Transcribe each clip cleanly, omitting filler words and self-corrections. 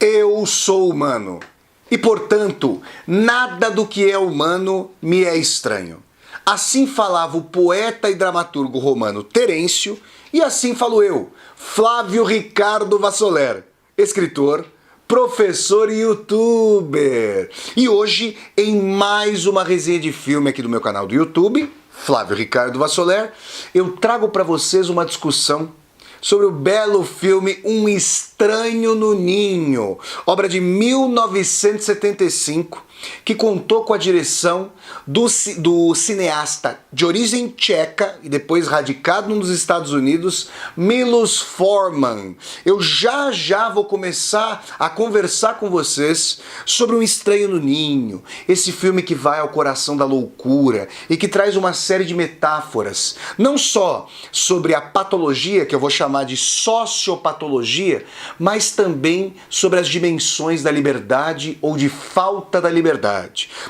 Eu sou humano e, portanto, nada do que é humano me é estranho. Assim falava o poeta e dramaturgo romano Terêncio, e assim falo eu, Flávio Ricardo Vassoler, escritor, professor e youtuber. E hoje, em mais uma resenha de filme aqui do meu canal do YouTube, Flávio Ricardo Vassoler, eu trago para vocês uma discussão sobre o belo filme Um Estranho no Ninho, obra de 1975, que contou com a direção do cineasta de origem tcheca e depois radicado nos Estados Unidos, Milos Forman. Eu já vou começar a conversar com vocês sobre Um Estranho no Ninho, esse filme que vai ao coração da loucura e que traz uma série de metáforas, não só sobre a patologia, que eu vou chamar de sociopatologia, mas também sobre as dimensões da liberdade ou de falta da liberdade.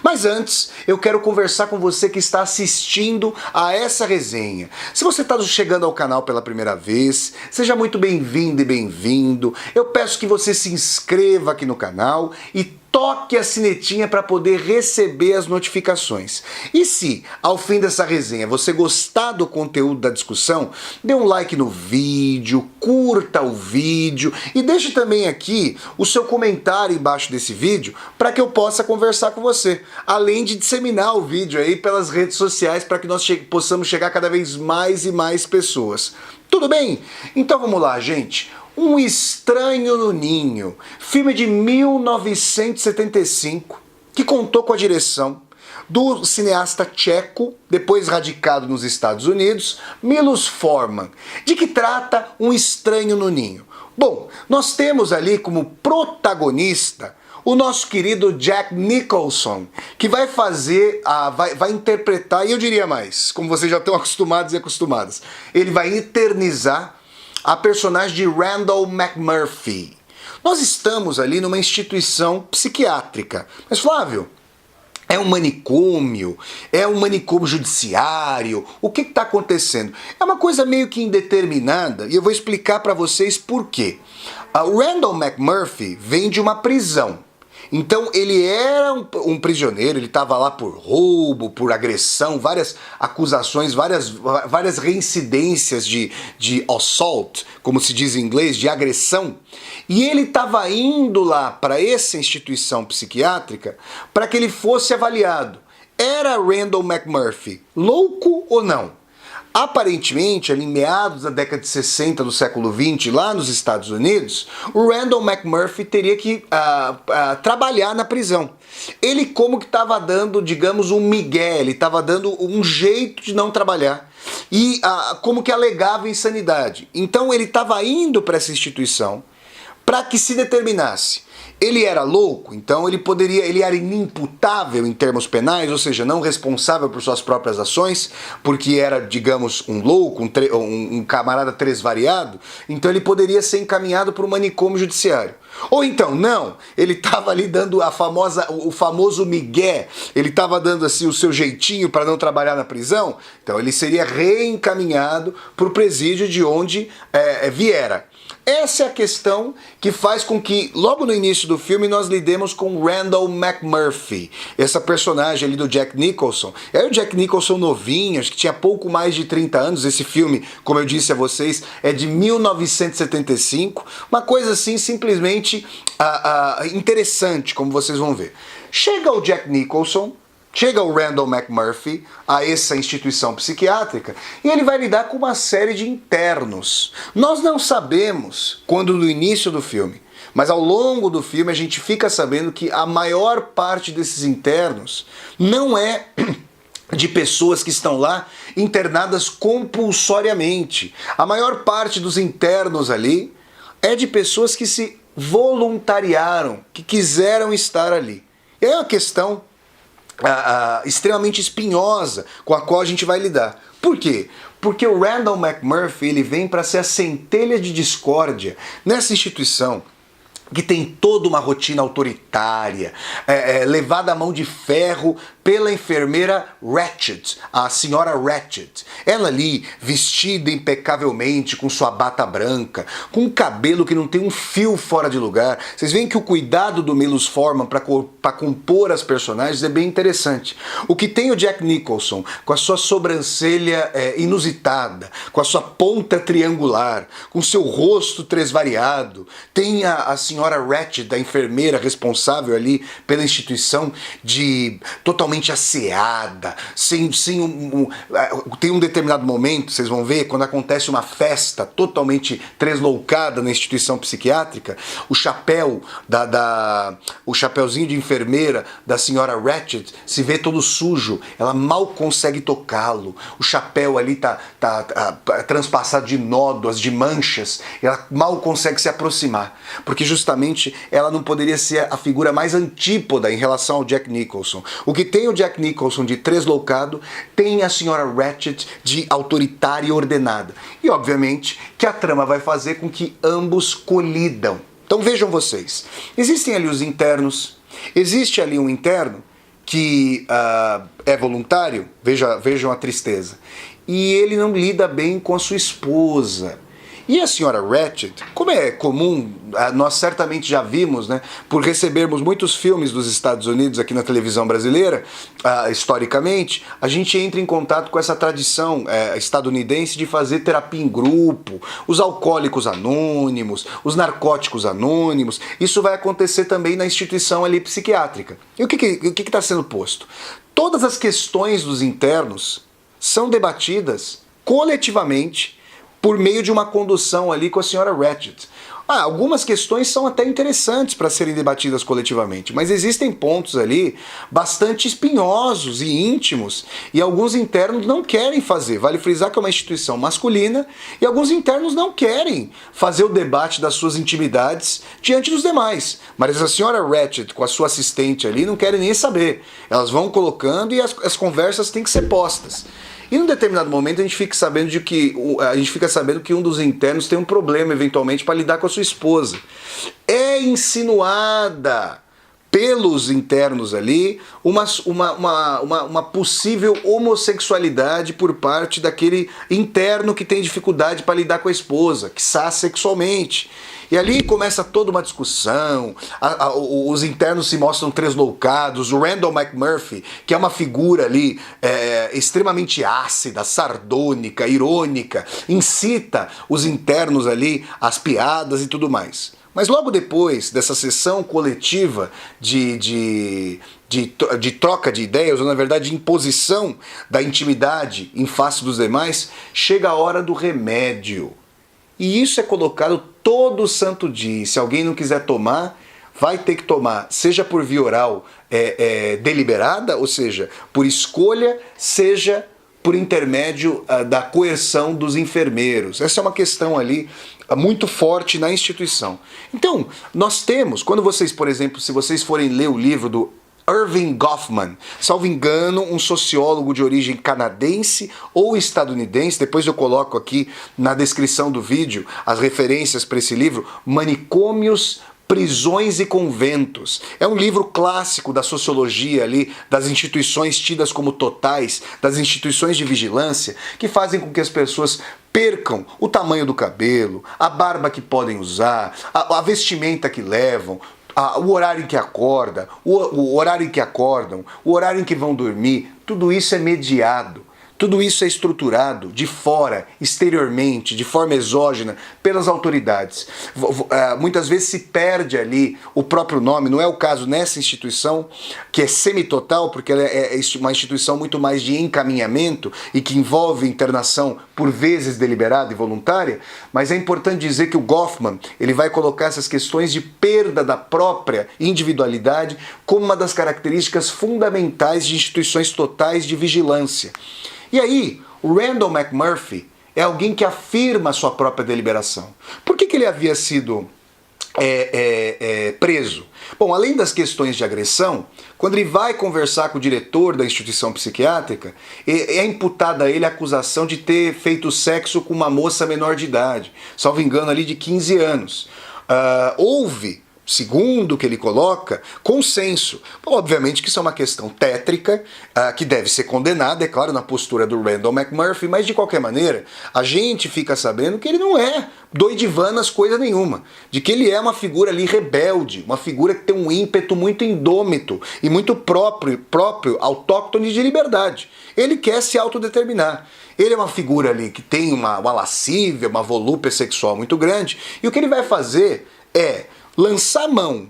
Mas antes, eu quero conversar com você que está assistindo a essa resenha. Se você está chegando ao canal pela primeira vez, seja muito bem-vindo e bem-vindo. Eu peço que você se inscreva aqui no canal e toque a sinetinha para poder receber as notificações. E se, ao fim dessa resenha, você gostar do conteúdo da discussão, dê um like no vídeo, curta o vídeo e deixe também aqui o seu comentário embaixo desse vídeo para que eu possa conversar com você, além de disseminar o vídeo aí pelas redes sociais para que nós possamos chegar cada vez mais e mais pessoas. Tudo bem? Então vamos lá, gente. Um Estranho no Ninho, filme de 1975, que contou com a direção do cineasta tcheco, depois radicado nos Estados Unidos, Milos Forman. De que trata Um Estranho no Ninho? Bom, nós temos ali como protagonista o nosso querido Jack Nicholson, que vai fazer, vai interpretar, e eu diria mais, como vocês já estão acostumados e acostumadas, ele vai eternizar a personagem de Randall McMurphy. Nós estamos ali numa instituição psiquiátrica. Mas Flávio, é um manicômio? É um manicômio judiciário? O que está acontecendo? É uma coisa meio que indeterminada e eu vou explicar para vocês por quê. O Randall McMurphy vem de uma prisão. Então ele era um prisioneiro, ele estava lá por roubo, por agressão, várias acusações, várias reincidências de assault, como se diz em inglês, de agressão. E ele estava indo lá para essa instituição psiquiátrica para que ele fosse avaliado. Era Randall McMurphy louco ou não? Aparentemente, ali em meados da década de 60 do século XX, lá nos Estados Unidos, o Randall McMurphy teria que trabalhar na prisão. Ele como que estava dando, digamos, um migué, ele estava dando um jeito de não trabalhar e como que alegava insanidade. Então ele estava indo para essa instituição para que se determinasse. Ele era louco, então ele era inimputável em termos penais, ou seja, não responsável por suas próprias ações, porque era, digamos, um louco, um camarada tresvariado, então ele poderia ser encaminhado para o manicômio judiciário. Ou então, não, ele estava ali dando o famoso migué, ele estava dando assim o seu jeitinho para não trabalhar na prisão, então ele seria reencaminhado para o presídio de onde viera. Essa é a questão que faz com que, logo no início do filme, nós lidemos com Randall McMurphy, essa personagem ali do Jack Nicholson. É o Jack Nicholson novinho, acho que tinha pouco mais de 30 anos. Esse filme, como eu disse a vocês, é de 1975. Uma coisa assim, simplesmente interessante, como vocês vão ver. Chega o Jack Nicholson, chega o Randall McMurphy a essa instituição psiquiátrica e ele vai lidar com uma série de internos. Nós não sabemos quando no início do filme, mas ao longo do filme a gente fica sabendo que a maior parte desses internos não é de pessoas que estão lá internadas compulsoriamente. A maior parte dos internos ali é de pessoas que se voluntariaram, que quiseram estar ali. É uma questão extremamente espinhosa com a qual a gente vai lidar. Por quê? Porque o Randall McMurphy ele vem para ser a centelha de discórdia nessa instituição que tem toda uma rotina autoritária, levada à mão de ferro pela enfermeira Ratched, a senhora Ratched. Ela ali, vestida impecavelmente, com sua bata branca, com um cabelo que não tem um fio fora de lugar. Vocês veem que o cuidado do Milos Forman para compor as personagens é bem interessante. O que tem o Jack Nicholson, com a sua sobrancelha inusitada, com a sua ponta triangular, com seu rosto tresvariado, tem a senhora Ratched, a enfermeira responsável ali pela instituição, totalmente asseada, tem um determinado momento, vocês vão ver, quando acontece uma festa totalmente tresloucada na instituição psiquiátrica, o chapéu o chapéuzinho de enfermeira da senhora Ratched se vê todo sujo, ela mal consegue tocá-lo, o chapéu ali tá transpassado de nódoas, de manchas, ela mal consegue se aproximar, porque justamente ela não poderia ser a figura mais antípoda em relação ao Jack Nicholson. O que tem o Jack Nicholson de tresloucado, tem a senhora Ratched de autoritária e ordenada. E obviamente que a trama vai fazer com que ambos colidam. Então vejam vocês, existem ali os internos, existe ali um interno que é voluntário, vejam a tristeza, e ele não lida bem com a sua esposa. E a senhora Ratched, como é comum, nós certamente já vimos, né, por recebermos muitos filmes dos Estados Unidos aqui na televisão brasileira, historicamente, a gente entra em contato com essa tradição estadunidense de fazer terapia em grupo, os alcoólicos anônimos, os narcóticos anônimos. Isso vai acontecer também na instituição ali psiquiátrica. E o que está sendo posto? Todas as questões dos internos são debatidas coletivamente por meio de uma condução ali com a senhora Ratched. Algumas questões são até interessantes para serem debatidas coletivamente, mas existem pontos ali bastante espinhosos e íntimos, e alguns internos não querem fazer. Vale frisar que é uma instituição masculina, e alguns internos não querem fazer o debate das suas intimidades diante dos demais. Mas a senhora Ratched com a sua assistente ali não querem nem saber. Elas vão colocando e as conversas têm que ser postas. E num determinado momento a gente fica sabendo que um dos internos tem um problema eventualmente para lidar com a sua esposa. É insinuada pelos internos ali uma possível homossexualidade por parte daquele interno que tem dificuldade para lidar com a esposa, quiçá sexualmente. E ali começa toda uma discussão, os internos se mostram tresloucados, o Randall McMurphy, que é uma figura ali extremamente ácida, sardônica, irônica, incita os internos ali às piadas e tudo mais. Mas logo depois dessa sessão coletiva de troca de ideias, ou na verdade de imposição da intimidade em face dos demais, chega a hora do remédio. E isso é colocado todo santo dia. Se alguém não quiser tomar, vai ter que tomar, seja por via oral deliberada, ou seja, por escolha, seja por intermédio da coerção dos enfermeiros. Essa é uma questão ali muito forte na instituição. Então, nós temos, quando vocês, por exemplo, se vocês forem ler o livro do Erving Goffman, salvo engano, um sociólogo de origem canadense ou estadunidense, depois eu coloco aqui na descrição do vídeo as referências para esse livro, Manicômios, Prisões e Conventos. É um livro clássico da sociologia ali, das instituições tidas como totais, das instituições de vigilância, que fazem com que as pessoas percam o tamanho do cabelo, a barba que podem usar, a vestimenta que levam, o horário em que acorda, o horário em que acordam, o horário em que vão dormir. Tudo isso é mediado. Tudo isso é estruturado de fora, exteriormente, de forma exógena, pelas autoridades. Muitas vezes se perde ali o próprio nome, não é o caso nessa instituição, que é semitotal, porque ela é uma instituição muito mais de encaminhamento e que envolve internação, por vezes deliberada e voluntária, mas é importante dizer que o Goffman ele vai colocar essas questões de perda da própria individualidade como uma das características fundamentais de instituições totais de vigilância. E aí, o Randall McMurphy é alguém que afirma a sua própria deliberação. Por que ele havia sido preso? Bom, além das questões de agressão, quando ele vai conversar com o diretor da instituição psiquiátrica, é imputada a ele a acusação de ter feito sexo com uma moça menor de idade, salvo engano ali de 15 anos. Houve segundo que ele coloca, consenso. Obviamente que isso é uma questão tétrica, que deve ser condenada, é claro, na postura do Randall McMurphy, mas de qualquer maneira, a gente fica sabendo que ele não é doidivanas coisa nenhuma, de que ele é uma figura ali rebelde, uma figura que tem um ímpeto muito indômito e muito próprio autóctone de liberdade. Ele quer se autodeterminar. Ele é uma figura ali que tem uma lascívia, uma volúpia sexual muito grande, e o que ele vai fazer é lançar mão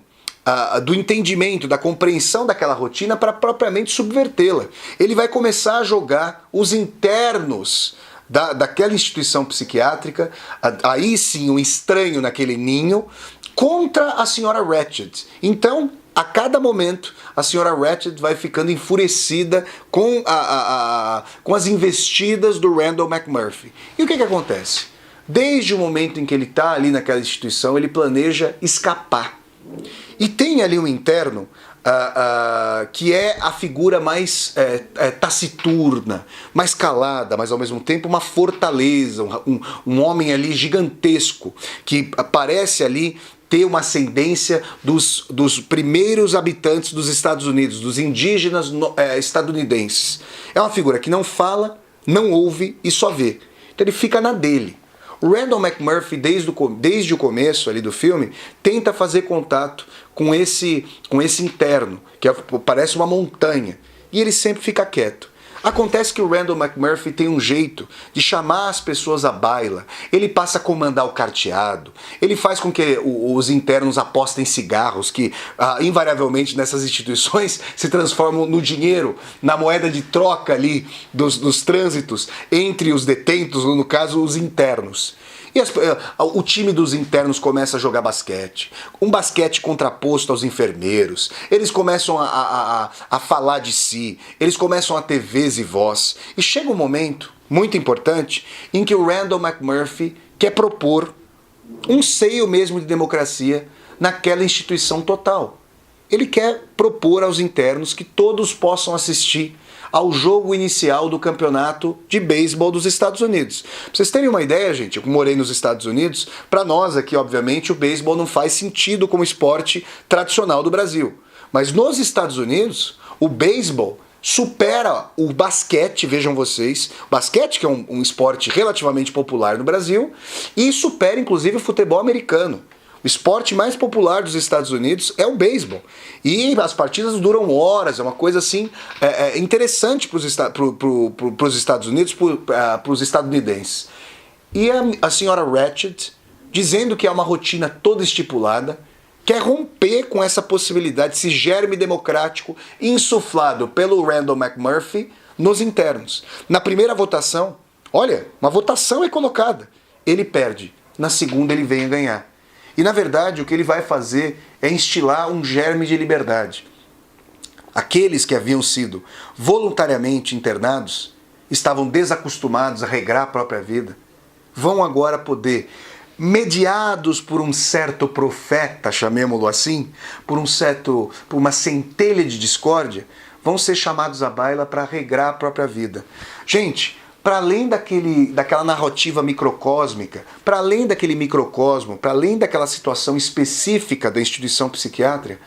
do entendimento, da compreensão daquela rotina para propriamente subvertê-la. Ele vai começar a jogar os internos daquela instituição psiquiátrica, aí sim um estranho naquele ninho, contra a senhora Ratched. Então, a cada momento, a senhora Ratched vai ficando enfurecida com as investidas do Randall McMurphy. E o que acontece? Desde o momento em que ele está ali naquela instituição, ele planeja escapar. E tem ali um interno que é a figura mais taciturna, mais calada, mas ao mesmo tempo uma fortaleza, um homem ali gigantesco, que parece ali ter uma ascendência dos primeiros habitantes dos Estados Unidos, dos indígenas estadunidenses. É uma figura que não fala, não ouve e só vê. Então ele fica na dele. O Randall McMurphy, desde o começo ali do filme, tenta fazer contato com esse interno, que parece uma montanha, e ele sempre fica quieto. Acontece que o Randall McMurphy tem um jeito de chamar as pessoas à baila. Ele passa a comandar o carteado. Ele faz com que os internos apostem cigarros, que invariavelmente nessas instituições se transformam no dinheiro, na moeda de troca ali dos trânsitos entre os detentos, ou no caso os internos. E o time dos internos começa a jogar basquete, um basquete contraposto aos enfermeiros. Eles começam a falar de si, eles começam a ter vez e voz. E chega um momento muito importante em que o Randall McMurphy quer propor um seio mesmo de democracia naquela instituição total. Ele quer propor aos internos que todos possam assistir ao jogo inicial do campeonato de beisebol dos Estados Unidos. Pra vocês terem uma ideia, gente, eu morei nos Estados Unidos, para nós aqui, obviamente, o beisebol não faz sentido como esporte tradicional do Brasil. Mas nos Estados Unidos, o beisebol supera o basquete, vejam vocês, basquete que é um esporte relativamente popular no Brasil, e supera inclusive o futebol americano. O esporte mais popular dos Estados Unidos é o beisebol. E as partidas duram horas, é uma coisa assim interessante para os Estados Unidos, para os estadunidenses. E a senhora Ratched, dizendo que é uma rotina toda estipulada, quer romper com essa possibilidade, esse germe democrático insuflado pelo Randall McMurphy nos internos. Na primeira votação, olha, uma votação é colocada, ele perde. Na segunda ele vem a ganhar. E na verdade o que ele vai fazer é instilar um germe de liberdade. Aqueles que haviam sido voluntariamente internados, estavam desacostumados a regrar a própria vida, vão agora poder, mediados por um certo profeta, chamemo-lo assim, por uma centelha de discórdia, vão ser chamados à baila para regrar a própria vida. Gente, para além daquela narrativa microcósmica, para além daquele microcosmo, para além daquela situação específica da instituição psiquiátrica,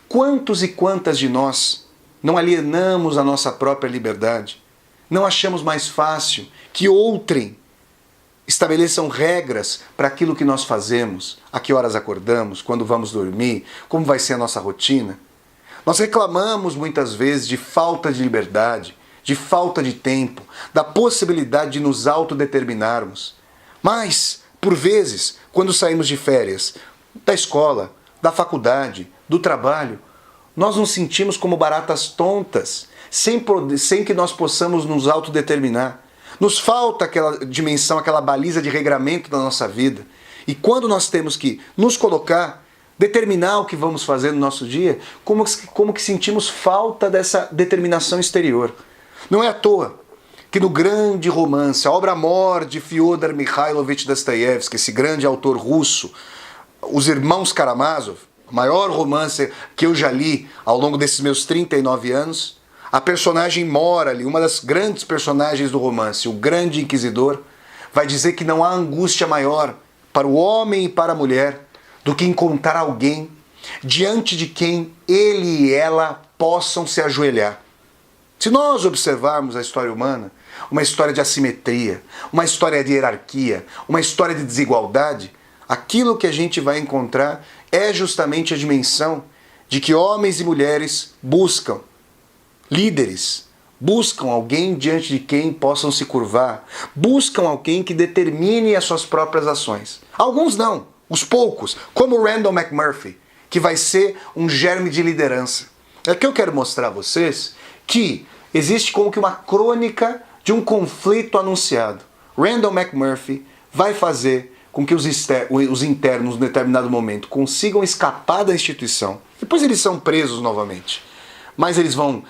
quantos e quantas de nós não alienamos a nossa própria liberdade? Não achamos mais fácil que outrem estabeleçam regras para aquilo que nós fazemos, a que horas acordamos, quando vamos dormir, como vai ser a nossa rotina? Nós reclamamos muitas vezes de falta de liberdade, de falta de tempo, da possibilidade de nos autodeterminarmos. Mas, por vezes, quando saímos de férias, da escola, da faculdade, do trabalho, nós nos sentimos como baratas tontas, sem que nós possamos nos autodeterminar. Nos falta aquela dimensão, aquela baliza de regramento da nossa vida. E quando nós temos que nos colocar, determinar o que vamos fazer no nosso dia, como que sentimos falta dessa determinação exterior. Não é à toa que no grande romance, a obra-mor de Fyodor Mikhailovich Dostoiévski, esse grande autor russo, Os Irmãos Karamazov, o maior romance que eu já li ao longo desses meus 39 anos, a personagem mora ali, uma das grandes personagens do romance, o grande inquisidor, vai dizer que não há angústia maior para o homem e para a mulher do que encontrar alguém diante de quem ele e ela possam se ajoelhar. Se nós observarmos a história humana, uma história de assimetria, uma história de hierarquia, uma história de desigualdade, aquilo que a gente vai encontrar é justamente a dimensão de que homens e mulheres buscam líderes, buscam alguém diante de quem possam se curvar, buscam alguém que determine as suas próprias ações. Alguns não, os poucos, como Randall McMurphy, que vai ser um germe de liderança. É que eu quero mostrar a vocês que existe como que uma crônica de um conflito anunciado. Randall McMurphy vai fazer com que os internos, em determinado momento, consigam escapar da instituição. Depois eles são presos novamente. Mas eles vão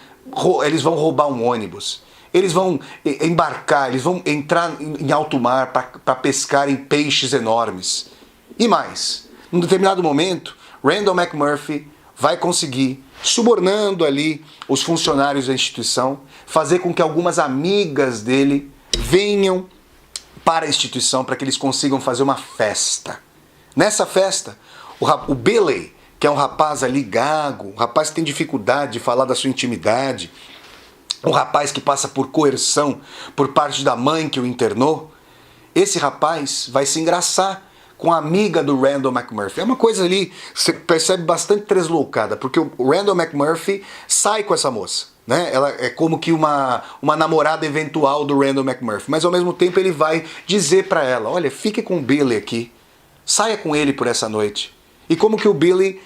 roubar um ônibus. Eles vão embarcar, eles vão entrar em alto mar para pescar em peixes enormes. E mais, num determinado momento, Randall McMurphy vai conseguir, subornando ali os funcionários da instituição, fazer com que algumas amigas dele venham para a instituição para que eles consigam fazer uma festa. Nessa festa, o Billy, que é um rapaz ali gago, um rapaz que tem dificuldade de falar da sua intimidade, um rapaz que passa por coerção por parte da mãe que o internou, esse rapaz vai se engraçar com a amiga do Randall McMurphy. É uma coisa ali, você percebe, bastante deslocada, porque o Randall McMurphy sai com essa moça, né? Ela é como que uma namorada eventual do Randall McMurphy, mas ao mesmo tempo ele vai dizer para ela, olha, fique com o Billy aqui, saia com ele por essa noite. E como que o Billy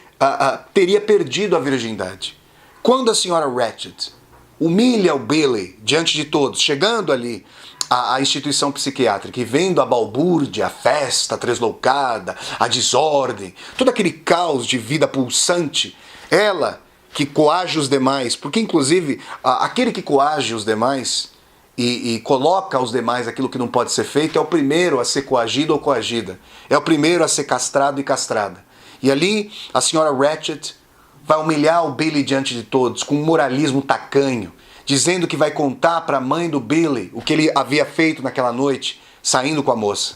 teria perdido a virgindade. Quando a senhora Ratched humilha o Billy diante de todos, chegando ali à instituição psiquiátrica e vendo a balbúrdia, a festa tresloucada, a desordem, todo aquele caos de vida pulsante, ela que coage os demais, porque inclusive aquele que coage os demais e coloca aos demais aquilo que não pode ser feito é o primeiro a ser coagido ou coagida, é o primeiro a ser castrado e castrada. E ali a senhora Ratched vai humilhar o Billy diante de todos, com um moralismo tacanho, dizendo que vai contar para a mãe do Billy o que ele havia feito naquela noite, saindo com a moça.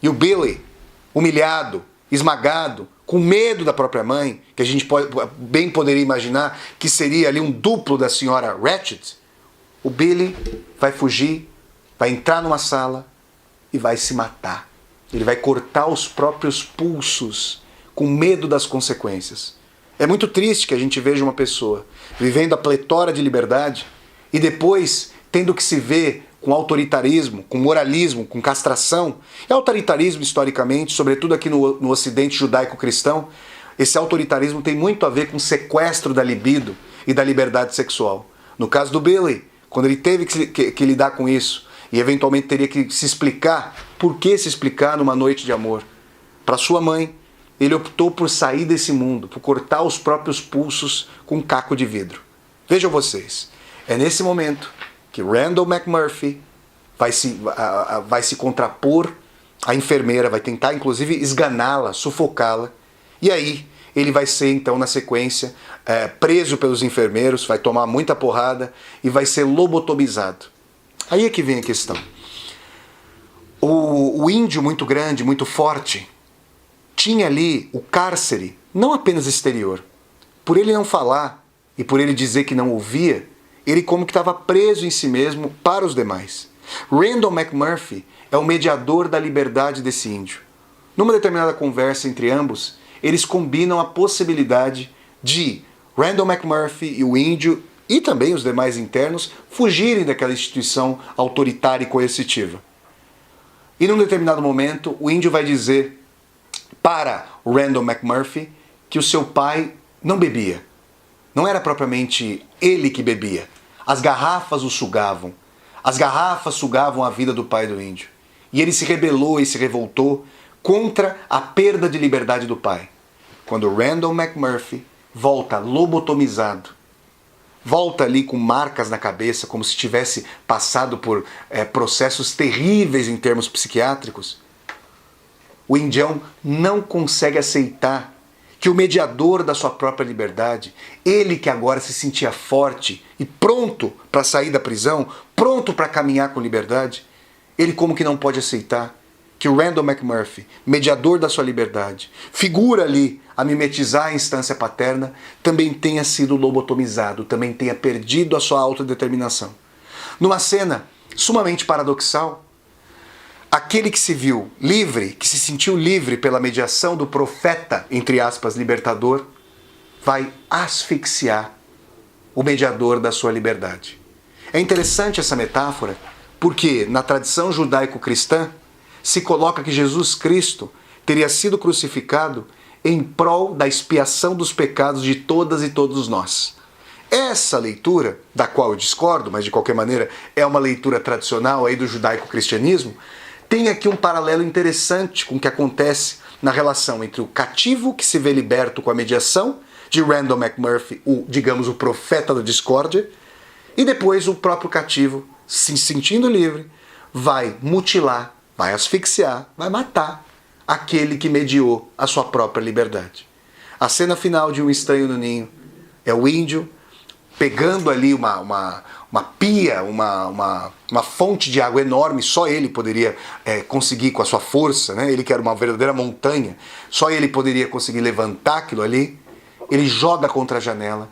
E o Billy, humilhado, esmagado, com medo da própria mãe, que a gente bem poderia imaginar que seria ali um duplo da senhora Ratched, o Billy vai fugir, vai entrar numa sala e vai se matar. Ele vai cortar os próprios pulsos, com medo das consequências. É muito triste que a gente veja uma pessoa vivendo a pletora de liberdade e depois tendo que se ver com autoritarismo, com moralismo, com castração. E autoritarismo, historicamente, sobretudo aqui no Ocidente judaico-cristão, esse autoritarismo tem muito a ver com sequestro da libido e da liberdade sexual. No caso do Billy, quando ele teve que lidar com isso e eventualmente teria que se explicar, por que se explicar numa noite de amor? Para sua mãe, ele optou por sair desse mundo, por cortar os próprios pulsos com um caco de vidro. Vejam vocês, é nesse momento que Randall McMurphy vai se contrapor à enfermeira, vai tentar inclusive esganá-la, sufocá-la, e aí ele vai ser então na sequência preso pelos enfermeiros, vai tomar muita porrada e vai ser lobotomizado. Aí é que vem a questão. O índio muito grande, muito forte, tinha ali o cárcere, não apenas exterior. Por ele não falar e por ele dizer que não ouvia, ele como que estava preso em si mesmo para os demais. Randall McMurphy é o mediador da liberdade desse índio. Numa determinada conversa entre ambos, eles combinam a possibilidade de Randall McMurphy e o índio, e também os demais internos, fugirem daquela instituição autoritária e coercitiva. E num determinado momento, o índio vai dizer para o Randall McMurphy que o seu pai não bebia. Não era propriamente ele que bebia. As garrafas o sugavam. As garrafas sugavam a vida do pai do índio. E ele se rebelou e se revoltou contra a perda de liberdade do pai. Quando Randall McMurphy volta lobotomizado, volta ali com marcas na cabeça, como se tivesse passado por processos terríveis em termos psiquiátricos, o indião não consegue aceitar que o mediador da sua própria liberdade, ele que agora se sentia forte e pronto para sair da prisão, pronto para caminhar com liberdade, ele como que não pode aceitar que o Randall McMurphy, mediador da sua liberdade, figura ali a mimetizar a instância paterna, também tenha sido lobotomizado, também tenha perdido a sua autodeterminação. Numa cena sumamente paradoxal, aquele que se viu livre, que se sentiu livre pela mediação do profeta, entre aspas, libertador, vai asfixiar o mediador da sua liberdade. É interessante essa metáfora, porque na tradição judaico-cristã se coloca que Jesus Cristo teria sido crucificado em prol da expiação dos pecados de todas e todos nós. Essa leitura, da qual eu discordo, mas de qualquer maneira é uma leitura tradicional aí do judaico-cristianismo, tem aqui um paralelo interessante com o que acontece na relação entre o cativo que se vê liberto com a mediação de Randall McMurphy, digamos, o profeta da discórdia, e depois o próprio cativo, se sentindo livre, vai mutilar, vai asfixiar, vai matar aquele que mediou a sua própria liberdade. A cena final de Um Estranho no Ninho é o índio pegando ali uma pia, uma fonte de água enorme, só ele poderia conseguir com a sua força, né? Ele que era uma verdadeira montanha, só ele poderia conseguir levantar aquilo ali. Ele joga contra a janela,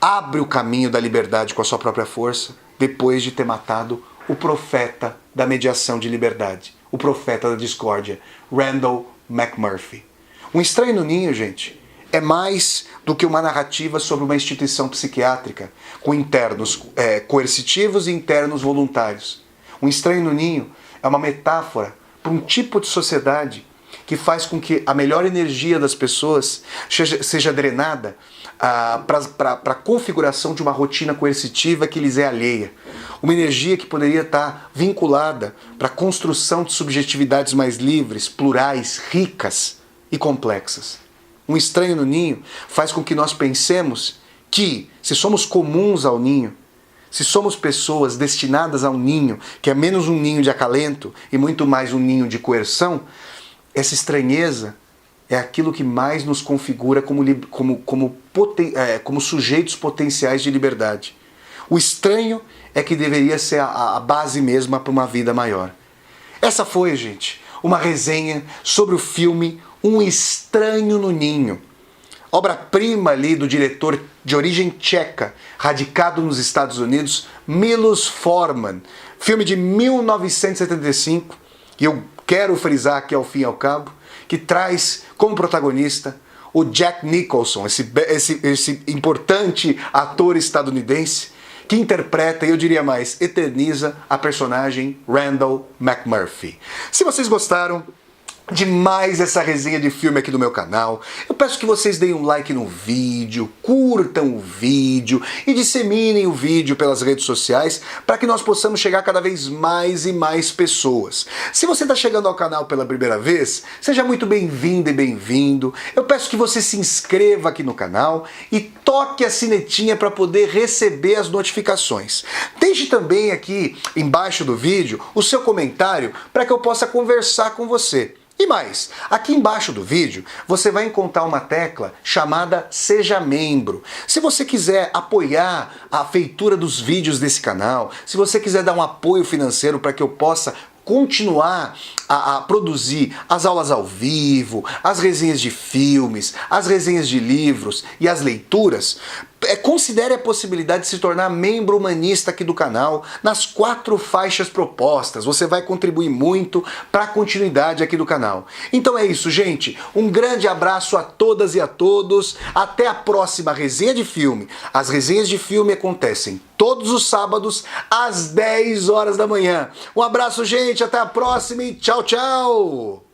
abre o caminho da liberdade com a sua própria força, depois de ter matado o profeta da mediação de liberdade, o profeta da discórdia, Randall McMurphy. Um Estranho no Ninho, gente, é mais do que uma narrativa sobre uma instituição psiquiátrica com internos coercitivos e internos voluntários. Um Estranho no Ninho é uma metáfora para um tipo de sociedade que faz com que a melhor energia das pessoas seja drenada para a configuração de uma rotina coercitiva que lhes é alheia. Uma energia que poderia estar vinculada para a construção de subjetividades mais livres, plurais, ricas e complexas. Um Estranho no Ninho faz com que nós pensemos que, se somos comuns ao ninho, se somos pessoas destinadas a um ninho, que é menos um ninho de acalento e muito mais um ninho de coerção, essa estranheza é aquilo que mais nos configura como sujeitos potenciais de liberdade. O estranho é que deveria ser a base mesma para uma vida maior. Essa foi, gente, uma resenha sobre o filme Um Estranho no Ninho. Obra-prima ali do diretor de origem tcheca, radicado nos Estados Unidos, Milos Forman. Filme de 1975, e eu quero frisar aqui ao fim e ao cabo, que traz como protagonista o Jack Nicholson, esse importante ator estadunidense, que interpreta, e eu diria mais, eterniza a personagem Randall McMurphy. Se vocês gostaram demais essa resenha de filme aqui do meu canal, eu peço que vocês deem um like no vídeo, curtam o vídeo e disseminem o vídeo pelas redes sociais para que nós possamos chegar cada vez mais e mais pessoas. Se você está chegando ao canal pela primeira vez, seja muito bem-vindo e bem-vindo. Eu peço que você se inscreva aqui no canal e toque a sinetinha para poder receber as notificações. Deixe também aqui embaixo do vídeo o seu comentário para que eu possa conversar com você. E mais, aqui embaixo do vídeo você vai encontrar uma tecla chamada Seja Membro. Se você quiser apoiar a feitura dos vídeos desse canal, se você quiser dar um apoio financeiro para que eu possa continuar a produzir as aulas ao vivo, as resenhas de filmes, as resenhas de livros e as leituras, considere a possibilidade de se tornar membro humanista aqui do canal nas 4 faixas propostas. Você vai contribuir muito para a continuidade aqui do canal. Então é isso, gente. Um grande abraço a todas e a todos. Até a próxima resenha de filme. As resenhas de filme acontecem todos os sábados às 10 horas da manhã. Um abraço, gente. Até a próxima e tchau, tchau!